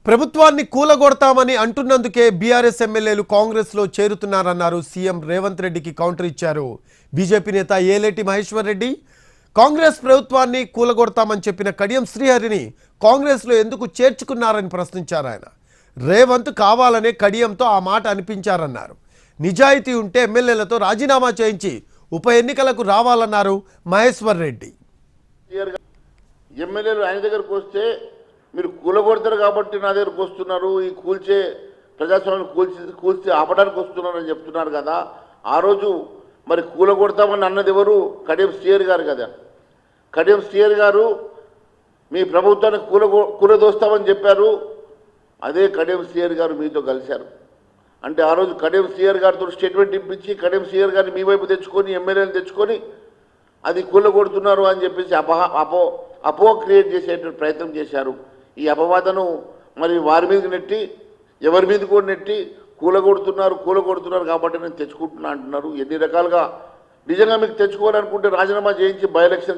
ప్రభుత్వాన్ని కూలగొడతామని అంటున్నందుకే బీఆర్ఎస్ ఎమ్మెల్యేలు కాంగ్రెస్లో చేరుతున్నారన్నారు సీఎం రేవంత్ రెడ్డికి కౌంటర్ ఇచ్చారు బీజేపీ నేత ఏలేటి మహేశ్వర్ రెడ్డి. కాంగ్రెస్ ప్రభుత్వాన్ని కూలగొడతామని చెప్పిన కడియం శ్రీహరిని కాంగ్రెస్లో ఎందుకు చేర్చుకున్నారని ప్రశ్నించారు ఆయన. రేవంత్ కావాలనే కడియంతో ఆ మాట అనిపించారన్నారు. నిజాయితీ ఉంటే ఎమ్మెల్యేలతో రాజీనామా చేయించి ఉప ఎన్నికలకు రావాలన్నారు మహేశ్వర్ రెడ్డి. ఎమ్మెల్యేలు ఆయన దగ్గరకు వస్తే మీరు కూలగొడతారు కాబట్టి నా దగ్గరకు వస్తున్నారు, ఈ కూల్చే ప్రజాస్వామ్యాన్ని కూల్చి ఆపడానికి వస్తున్నారు అని చెప్తున్నారు కదా. ఆ రోజు మరి కూలగొడతామని అన్నది ఎవరు? కడియం శ్రీహరి గారు కదా. కడియం శ్రీహరి గారు మీ ప్రభుత్వాన్ని కూలదోస్తామని చెప్పారు. అదే కడియం శ్రీహరి గారు మీతో కలిశారు. అంటే ఆ రోజు కడియం శ్రీహరి గారితో స్టేట్మెంట్ ఇప్పించి కడియం శ్రీహరి గారిని మీ వైపు తెచ్చుకొని ఎమ్మెల్యేలు తెచ్చుకొని అది కూలగొడుతున్నారు అని చెప్పేసి అపో క్రియేట్ చేసేటువంటి ప్రయత్నం చేశారు. ఈ అపవాదను మరి వారి మీద నెట్టి ఎవరి మీద కూడా నెట్టి కూలగొడుతున్నారు కాబట్టి నేను తెచ్చుకుంటున్నా అంటున్నారు. ఎన్ని రకాలుగా నిజంగా మీకు తెచ్చుకోవాలనుకుంటే రాజీనామా చేయించి బై ఎలక్షన్